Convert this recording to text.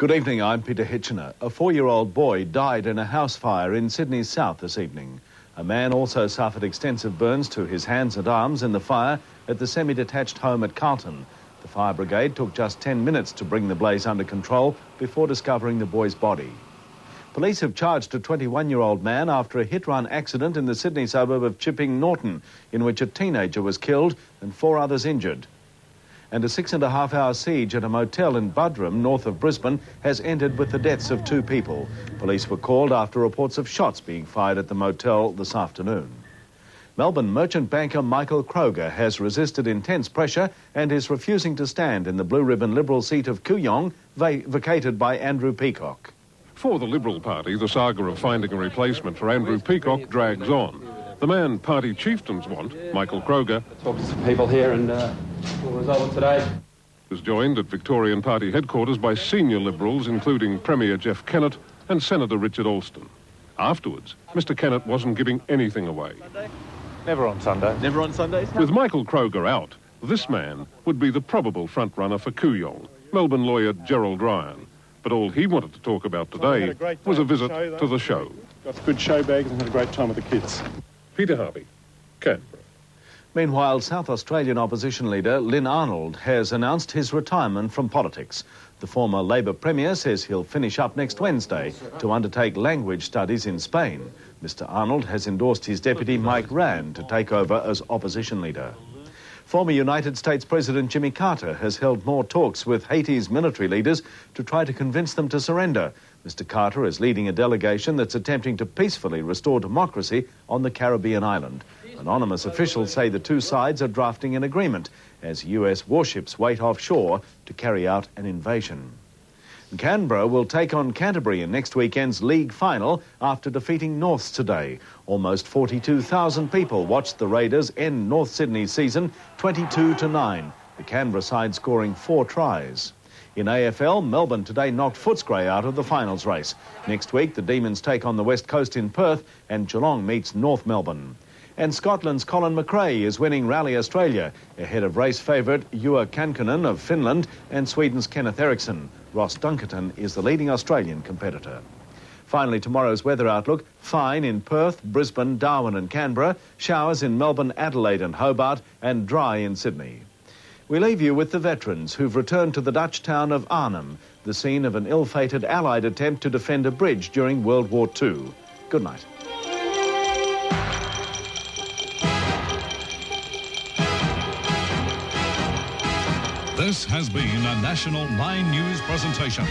Good evening, I'm Peter Hitchener. A 4-year-old boy died in a house fire in Sydney's south this evening. A man also suffered extensive burns to his hands and arms in the fire at the semi-detached home at Carlton. The fire brigade took just 10 minutes to bring the blaze under control before discovering the boy's body. Police have charged a 21-year-old man after a hit-run accident in the Sydney suburb of Chipping Norton, in which a teenager was killed and 4 others injured. And a 6.5-hour siege at a motel in Budrum, north of Brisbane, has ended with the deaths of 2 people. Police were called after reports of shots being fired at the motel this afternoon. Melbourne merchant banker Michael Kroger has resisted intense pressure and is refusing to stand in the blue ribbon Liberal seat of Kooyong, vacated by Andrew Peacock. For the Liberal Party, the saga of finding a replacement for Andrew Peacock drags on. The man party chieftains want, Michael Kroger, talk to some people here and we'll resolve it today. Was joined at Victorian Party headquarters by senior Liberals, including Premier Jeff Kennett and Senator Richard Alston. Afterwards, Mr Kennett wasn't giving anything away. Never on Sunday. Never on Sundays? With Michael Kroger out, this man would be the probable front-runner for Kooyong, Melbourne lawyer Gerald Ryan. But all he wanted to talk about today was a visit to the show. Got good show bags and had a great time with the kids. Peter Harvey, Canberra. Meanwhile, South Australian opposition leader Lynn Arnold has announced his retirement from politics. The former Labor Premier says he'll finish up next Wednesday to undertake language studies in Spain. Mr Arnold has endorsed his deputy Mike Rann to take over as opposition leader. Former United States President Jimmy Carter has held more talks with Haiti's military leaders to try to convince them to surrender. Mr Carter is leading a delegation that's attempting to peacefully restore democracy on the Caribbean island. Anonymous officials say the 2 sides are drafting an agreement as US warships wait offshore to carry out an invasion. Canberra will take on Canterbury in next weekend's league final after defeating Norths today. Almost 42,000 people watched the Raiders end North Sydney's season 22-9, the Canberra side scoring 4 tries. In AFL, Melbourne today knocked Footscray out of the finals race. Next week, the Demons take on the West Coast in Perth and Geelong meets North Melbourne. And Scotland's Colin McRae is winning Rally Australia ahead of race favourite Juha Kankkunen of Finland and Sweden's Kenneth Eriksson. Ross Dunkerton is the leading Australian competitor. Finally, tomorrow's weather outlook: fine in Perth, Brisbane, Darwin and Canberra, showers in Melbourne, Adelaide and Hobart, and dry in Sydney. We leave you with the veterans who've returned to the Dutch town of Arnhem, the scene of an ill-fated Allied attempt to defend a bridge during World War II. Good night. This has been a National 9 News presentation.